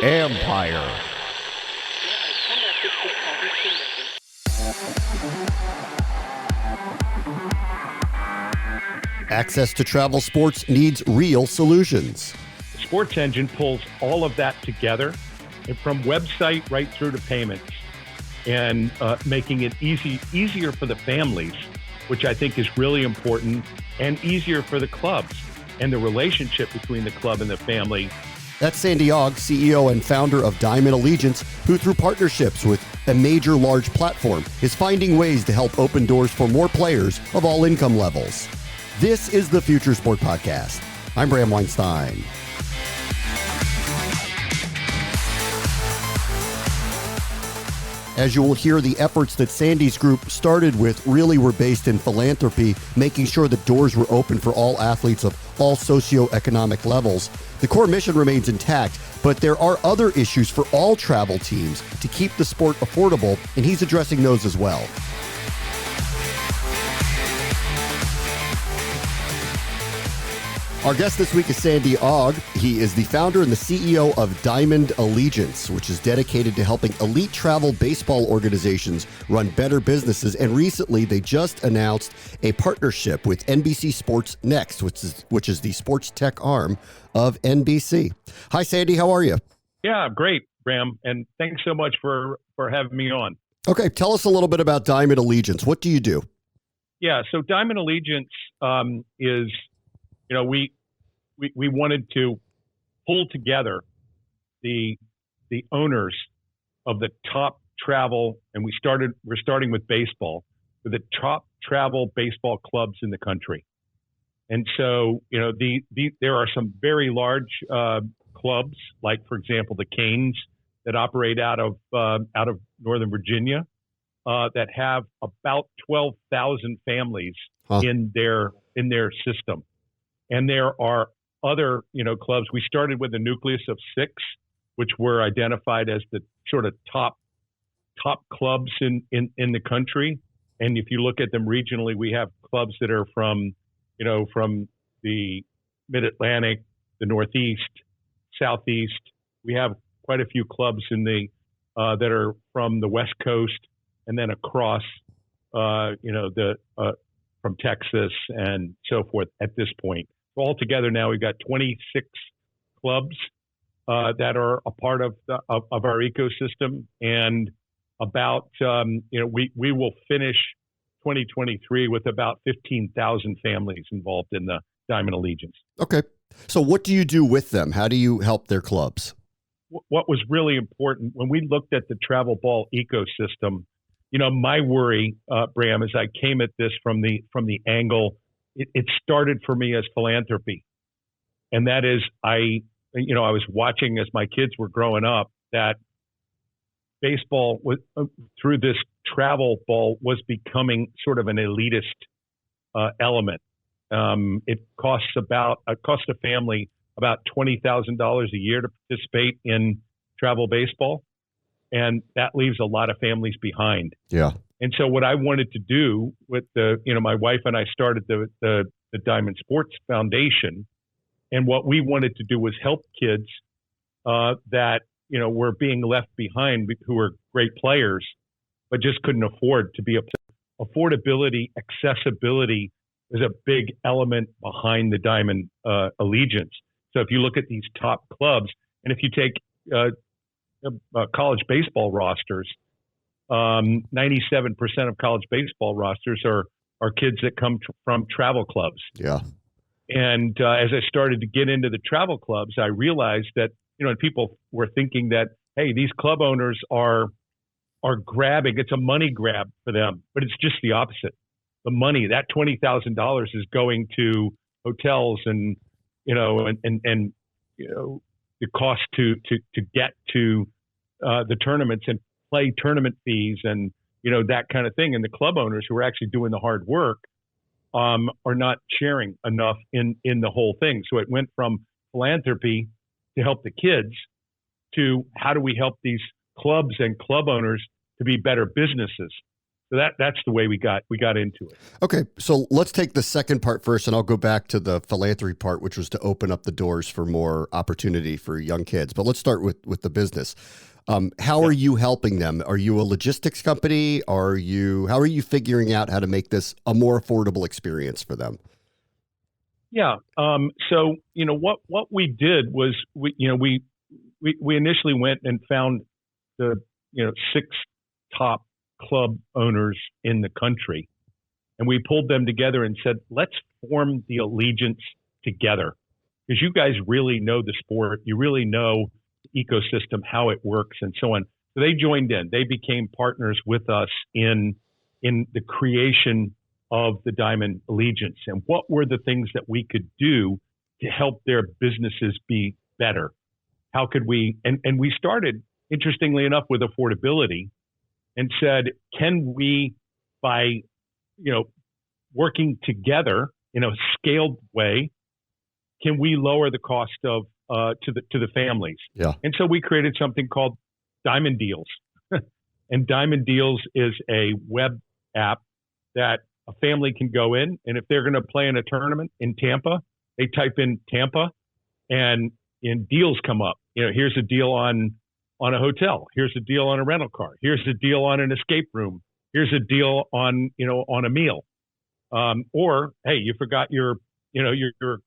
Empire. Access to travel sports needs real solutions. Sports Engine pulls all of that together, and from website right through to payments, and making it easier for the families, which I think is really important, and easier for the clubs and the relationship between the club and the family. That's Sandy Ogg, CEO and founder of Diamond Allegiance, who through partnerships with a major large platform is finding ways to help open doors for more players of all income levels. This is the Future Sport Podcast. I'm Bram Weinstein. As you will hear, the efforts that Sandy's group started with really were based in philanthropy, making sure that doors were open for all athletes of all socioeconomic levels. The core mission remains intact, but there are other issues for all travel teams to keep the sport affordable, and he's addressing those as well. Our guest this week is Sandy Ogg. He is the founder and the CEO of Diamond Allegiance, which is dedicated to helping elite travel baseball organizations run better businesses. And recently, they just announced a partnership with NBC Sports Next, which is the sports tech arm of NBC. Hi, Sandy. How are you? Yeah, great, Bram. And thanks so much for having me on. Okay, tell us a little bit about Diamond Allegiance. What do you do? Yeah, so Diamond Allegiance is, we wanted to pull together the owners of the top travel, and we're starting with baseball, with the top travel baseball clubs in the country. And so, there are some very large clubs, like for example the Canes that operate out of Northern Virginia, that have about 12,000 families in their system. And there are other, clubs. We started with a nucleus of 6, which were identified as the sort of top clubs in the country. And if you look at them regionally, we have clubs that are from the Mid-Atlantic, the Northeast, Southeast. We have quite a few clubs in the that are from the West Coast, and then across, from Texas and so forth at this point. Altogether now we've got 26 clubs that are a part of our ecosystem, and about we will finish 2023 with about 15,000 families involved in the Diamond Allegiance. Okay, so what do you do with them? How do you help their clubs? What was really important when we looked at the travel ball ecosystem, my worry, Bram, is I came at this from the angle. It started for me as philanthropy. And that is, I was watching as my kids were growing up that baseball through this travel ball was becoming sort of an elitist element. It costs a family about $20,000 a year to participate in travel baseball. And that leaves a lot of families behind. Yeah. And so what I wanted to do with my wife and I started the Diamond Sports Foundation. And what we wanted to do was help kids that, were being left behind, who were great players, but just couldn't afford to be affordability, accessibility is a big element behind the Diamond Allegiance. So if you look at these top clubs, and if you take college baseball rosters, 97% of college baseball rosters are kids that come from travel clubs. Yeah. And as I started to get into the travel clubs, I realized that, and people were thinking that, hey, these club owners are grabbing, it's a money grab for them, but it's just the opposite. The money, that $20,000 is going to hotels and the cost to get to the tournaments and play tournament fees and that kind of thing. And the club owners who are actually doing the hard work are not sharing enough in the whole thing. So it went from philanthropy to help the kids to how do we help these clubs and club owners to be better businesses. So that's the way we got into it. Okay, so let's take the second part first, and I'll go back to the philanthropy part, which was to open up the doors for more opportunity for young kids. But let's start with the business. How are you helping them? Are you a logistics company? How are you figuring out how to make this a more affordable experience for them? Yeah. So what we did was we initially went and found the 6 top club owners in the country, and we pulled them together and said, let's form the allegiance together, because you guys really know the sport, you really know the ecosystem, how it works, and so on. So they joined in. They became partners with us in the creation of the Diamond Allegiance, and what were the things that we could do to help their businesses be better. How could we, and we started, interestingly enough, with affordability, and said, can we, by working together in a scaled way, can we lower the cost of to the families? Yeah. And so we created something called Diamond Deals. And Diamond Deals is a web app that a family can go in, and if they're going to play in a tournament in Tampa, they type in Tampa, and deals come up. Here's a deal on a hotel. Here's a deal on a rental car. Here's a deal on an escape room. Here's a deal on a meal. Or, hey, you forgot your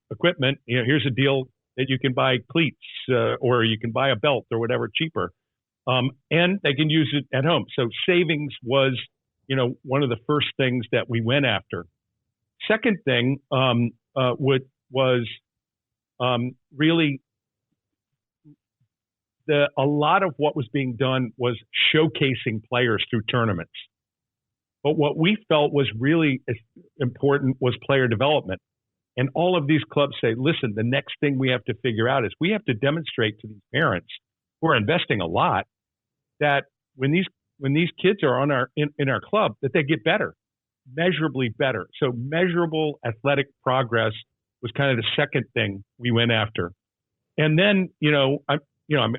equipment. Here's a deal that you can buy cleats, or you can buy a belt or whatever cheaper. And they can use it at home. So savings was, one of the first things that we went after. Second thing, was really a lot of what was being done was showcasing players through tournaments. But what we felt was really important was player development. And all of these clubs say, listen, the next thing we have to figure out is we have to demonstrate to these parents who are investing a lot that when these kids are in our club, that they get better, measurably better. So measurable athletic progress was kind of the second thing we went after. And then,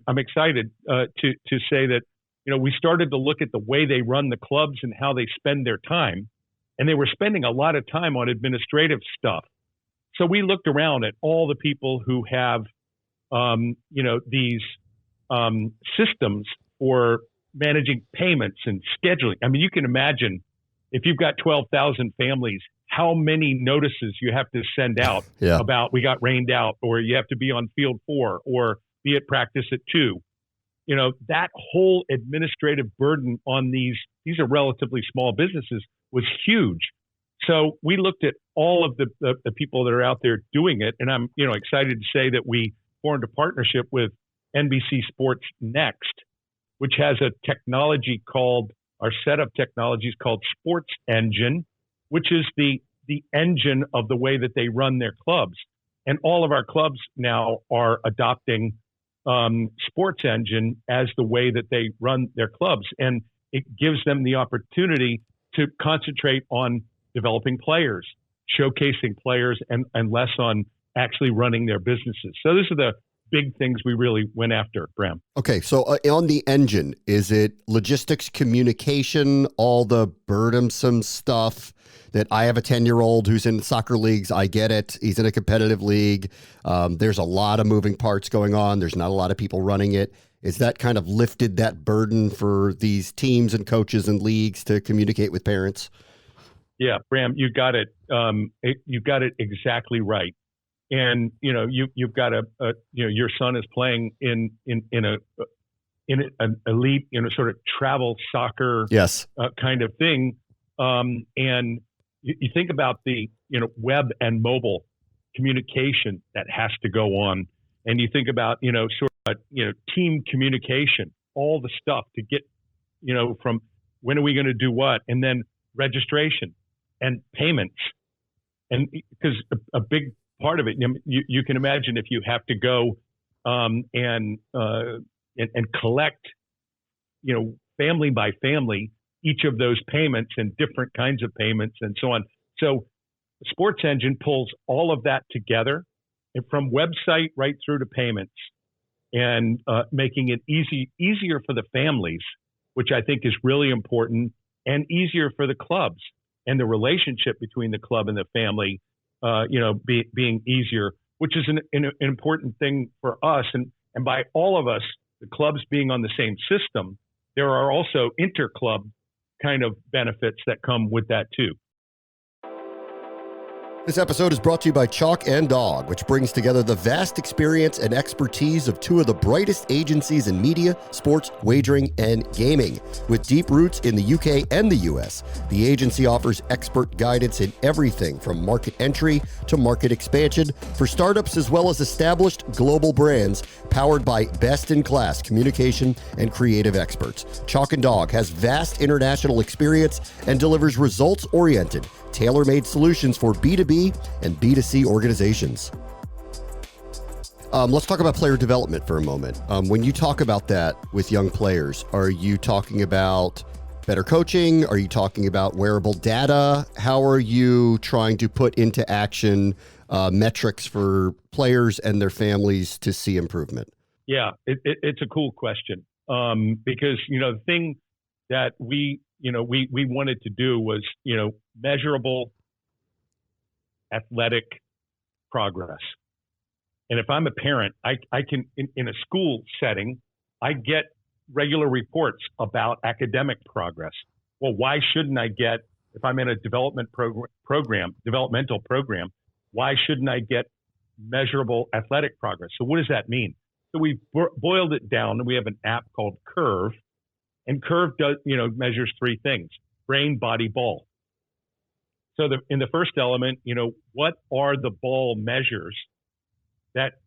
I'm excited to say that, we started to look at the way they run the clubs and how they spend their time. And they were spending a lot of time on administrative stuff. So we looked around at all the people who have, these systems for managing payments and scheduling. I mean, you can imagine if you've got 12,000 families, how many notices you have to send out about we got rained out, or you have to be on field 4, or be at practice at 2. That whole administrative burden on these are relatively small businesses was huge. So we looked at all of the people that are out there doing it. And I'm, excited to say that we formed a partnership with NBC Sports Next, which has a technology our set of technologies called Sports Engine, which is the engine of the way that they run their clubs. And all of our clubs now are adopting Sports Engine as the way that they run their clubs. And it gives them the opportunity to concentrate on developing players, showcasing players, and less on actually running their businesses. So those are the big things we really went after, Bram. Okay, so on the engine, is it logistics, communication, all the burdensome stuff that I have a 10-year-old who's in soccer leagues? I get it. He's in a competitive league. There's a lot of moving parts going on. There's not a lot of people running it. Is that kind of lifted that burden for these teams and coaches and leagues to communicate with parents? Yeah, Bram, you got it. You got it exactly right. And you've got your son is playing in an elite, sort of travel soccer, kind of thing. And you think about the web and mobile communication that has to go on, and you think about team communication, all the stuff to get from when are we going to do what, and then registration and payments, and because a big part of it, you can imagine if you have to go and collect, family by family, each of those payments and different kinds of payments and so on. So the Sports Engine pulls all of that together, and from website right through to payments, and making it easier for the families, which I think is really important. and easier for the clubs, and the relationship between the club and the family, being easier, which is an important thing for us. And by all of us, the clubs being on the same system, there are also inter-club kind of benefits that come with that too. This episode is brought to you by Chalk and Dog, which brings together the vast experience and expertise of two of the brightest agencies in media, sports, wagering, and gaming. With deep roots in the UK and the US, the agency offers expert guidance in everything from market entry to market expansion for startups as well as established global brands, powered by best-in-class communication and creative experts. Chalk and Dog has vast international experience and delivers results-oriented, tailor-made solutions for B2B and B2C organizations. Let's talk about player development for a moment. When you talk about that with young players, are you talking about better coaching? Are you talking about wearable data? How are you trying to put into action metrics for players and their families to see improvement? Yeah, it's a cool question because, the thing that we wanted to do was, measurable athletic progress. And if I'm a parent, I can, in a school setting, I get regular reports about academic progress. Well, why shouldn't I get, if I'm in a developmental program, why shouldn't I get measurable athletic progress? So what does that mean? So we boiled it down, and we have an app called Curve. And Curve does, measures three things: brain, body, ball. So in the first element, what are the ball measures?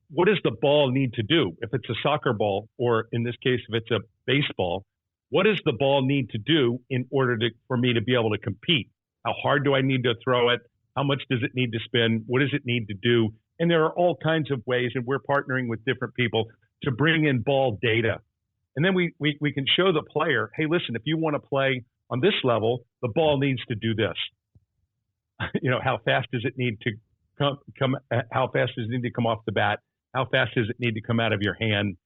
What does the ball need to do? If it's a soccer ball, or in this case, if it's a baseball, what does the ball need to do in order for me to be able to compete? How hard do I need to throw it? How much does it need to spin? What does it need to do? And there are all kinds of ways, and we're partnering with different people to bring in ball data. And then we can show the player, hey, listen, if you want to play on this level, the ball needs to do this. How fast does it need to come? How fast does it need to come off the bat? How fast does it need to come out of your hand?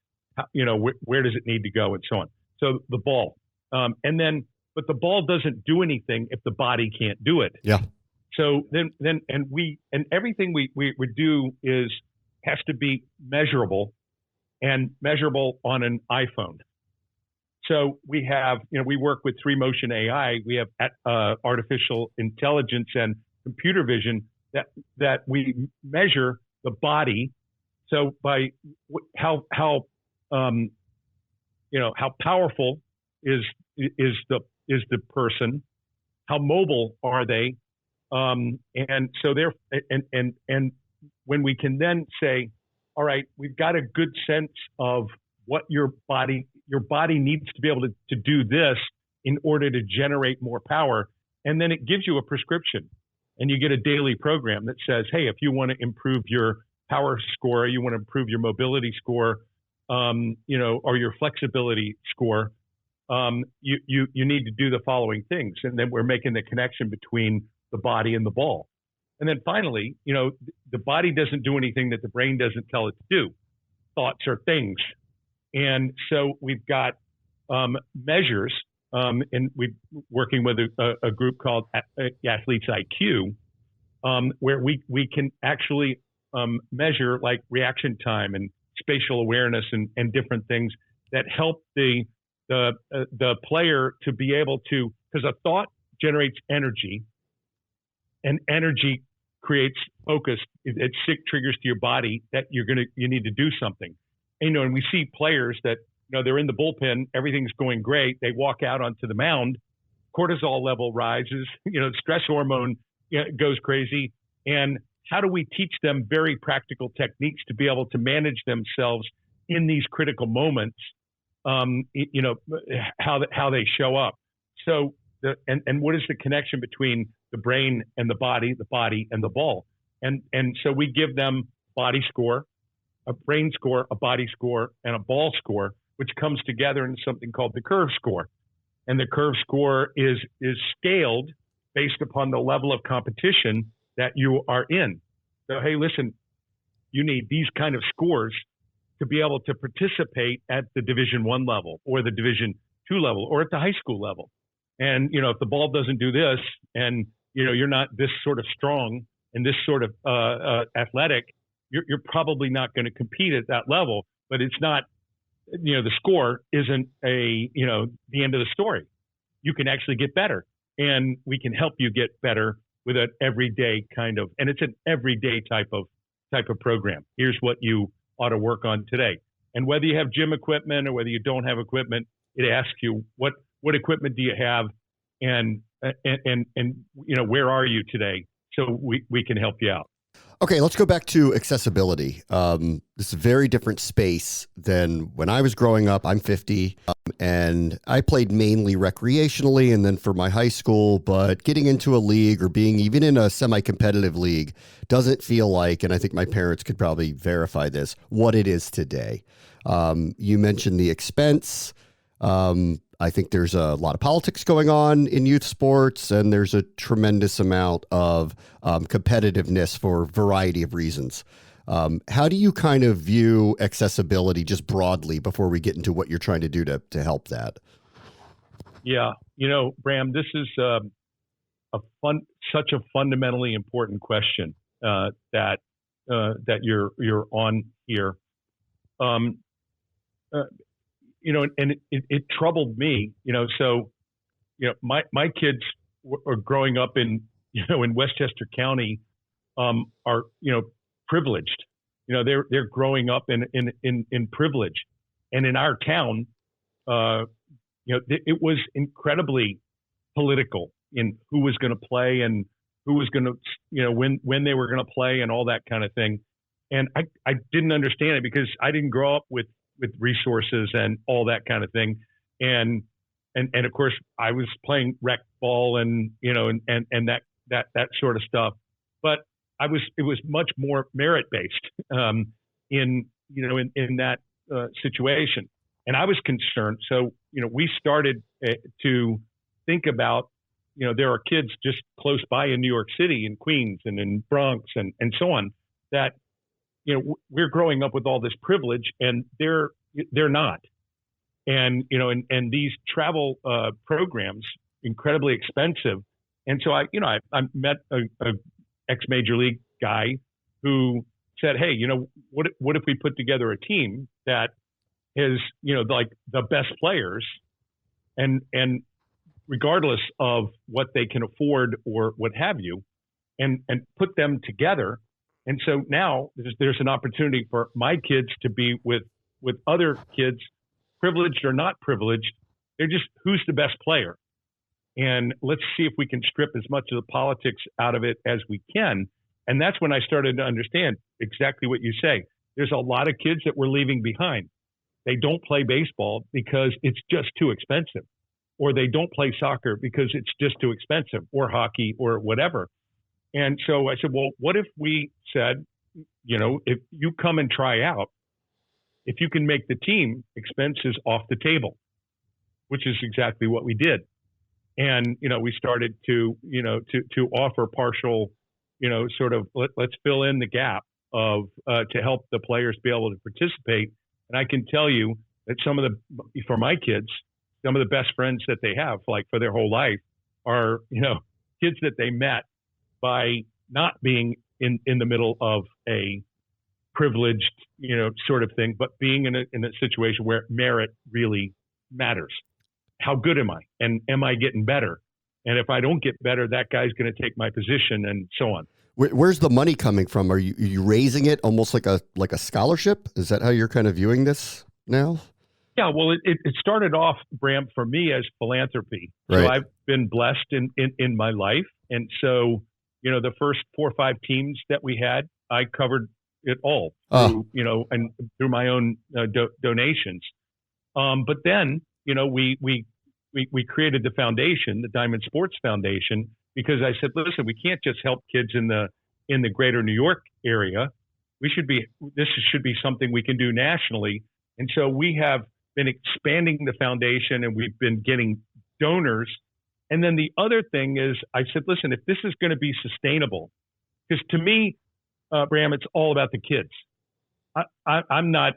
Where does it need to go, and so on. So the ball, but the ball doesn't do anything if the body can't do it. Yeah. So then everything we do has to be measurable, and measurable on an iPhone. So we have, we work with 3Motion AI. We have artificial intelligence and computer vision that we measure the body. So by how powerful is the person, how mobile are they, and so and when we can then say, all right, we've got a good sense of what your body needs to be able to do this in order to generate more power. And then it gives you a prescription, and you get a daily program that says, hey, if you want to improve your power score, you want to improve your mobility score, or your flexibility score, you need to do the following things. And then we're making the connection between the body and the ball. And then finally, the body doesn't do anything that the brain doesn't tell it to do. Thoughts are things. And so we've got measures, and we're working with a group called Athletes IQ, where we can actually measure like reaction time and spatial awareness and different things that help the player to be able to, because a thought generates energy, and energy creates focus. It triggers to your body that you need to do something. And we see players that, they're in the bullpen, everything's going great. They walk out onto the mound, cortisol level rises, stress hormone goes crazy. And how do we teach them very practical techniques to be able to manage themselves in these critical moments? How they show up. So and what is the connection between the brain and the body and the ball? And so we give them body score, a brain score, a body score, and a ball score, which comes together in something called the Curve score. And the Curve score is scaled based upon the level of competition that you are in. So, hey, listen, you need these kind of scores to be able to participate at the Division I level or the Division II level or at the high school level. And, if the ball doesn't do this and, you're not this sort of strong and this sort of athletic, you're probably not going to compete at that level. But it's not, the score isn't the end of the story. You can actually get better, and we can help you get better with an everyday and it's an everyday type of program. Here's what you ought to work on today. And whether you have gym equipment or whether you don't have equipment, it asks you what equipment do you have, and where are you today, so we can help you out. Okay, let's go back to accessibility. This is a very different space than when I was growing up. I'm 50, and I played mainly recreationally and then for my high school, but getting into a league or being even in a semi-competitive league doesn't feel like, and I think my parents could probably verify this, what it is today. You mentioned the expense. I think there's a lot of politics going on in youth sports, and there's a tremendous amount of competitiveness for a variety of reasons. How do you kind of view accessibility just broadly before we get into what you're trying to do to help that? Yeah, Bram, this is such a fundamentally important question that you're on here. And it troubled me, so, my kids are growing up in Westchester County, are, privileged. They're growing up in privilege. And in our town, it was incredibly political in who was going to play and who was going to, when they were going to play and all that kind of thing. And I didn't understand it because I didn't grow up with resources and all that kind of thing. And of course I was playing rec ball and that sort of stuff. But it was much more merit based in that situation. And I was concerned. So, we started to think about, there are kids just close by in New York City, in Queens and in Bronx and so on, that we're growing up with all this privilege, and they're not. And, and these travel programs, incredibly expensive. And so I met a ex-major league guy who said, hey, what if we put together a team that is, like the best players, and regardless of what they can afford or what have you, and put them together. And so now there's an opportunity for my kids to be with other kids, privileged or not privileged. They're just, who's the best player? And let's see if we can strip as much of the politics out of it as we can. And that's when I started to understand exactly what you say. There's a lot of kids that we're leaving behind. They don't play baseball because it's just too expensive, or they don't play soccer because it's just too expensive, or hockey or whatever. And so I said, well, what if we said, if you come and try out, if you can make the team, expenses off the table, which is exactly what we did. And, we started to offer partial, sort of, let's fill in the gap of, to help the players be able to participate. And I can tell you that for my kids, some of the best friends that they have, like for their whole life, are, kids that they met by not being in the middle of a privileged, sort of thing, but being in a situation where merit really matters. How good am I? And am I getting better? And if I don't get better, that guy's going to take my position, and so on. Where's the money coming from? Are you raising it almost like a scholarship? Is that how you're kind of viewing this now? Yeah, well, it started off, Bram, for me as philanthropy. Right. So I've been blessed in my life. And so, the first 4 or 5 teams that we had, I covered it all through, and through my own donations. But then, we created the foundation, the Diamond Sports Foundation, because I said, listen, we can't just help kids in the greater New York area. This should be something we can do nationally. And so we have been expanding the foundation, and we've been getting donors. And then the other thing is, I said, listen, if this is going to be sustainable, because to me, Bram, it's all about the kids. I'm not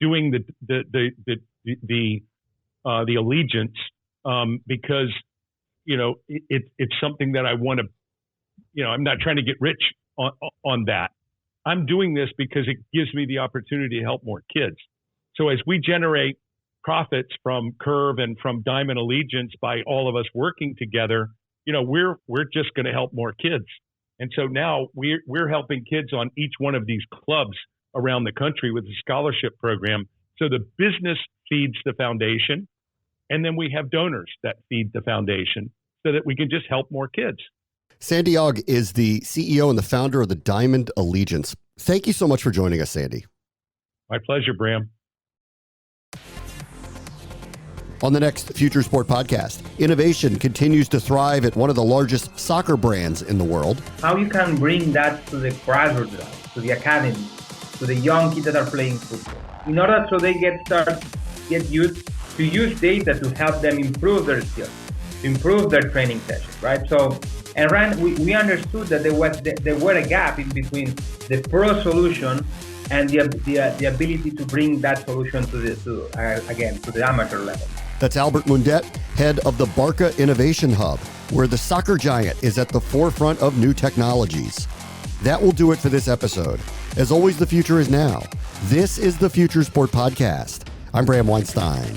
doing the allegiance because it's something that I want to, I'm not trying to get rich on that. I'm doing this because it gives me the opportunity to help more kids. So as we generate profits from Curve and from Diamond Allegiance by all of us working together, we're just going to help more kids. And so now we're helping kids on each one of these clubs around the country with a scholarship program. So the business feeds the foundation, and then we have donors that feed the foundation so that we can just help more kids. Sandy Ogg is the CEO and the founder of the Diamond Allegiance. Thank you so much for joining us, Sandy. My pleasure, Bram. On the next Future Sport podcast, innovation continues to thrive at one of the largest soccer brands in the world. How you can bring that to the grassroots level, to the academy, to the young kids that are playing football, in order so they get used to use data to help them improve their skills, improve their training sessions, right? So, and Ryan, we understood that there was a gap in between the pro solution and the ability to bring that solution to the amateur level. That's Albert Mundet, head of the Barca Innovation Hub, where the soccer giant is at the forefront of new technologies. That will do it for this episode. As always, the future is now. This is the Future Sport Podcast. I'm Bram Weinstein.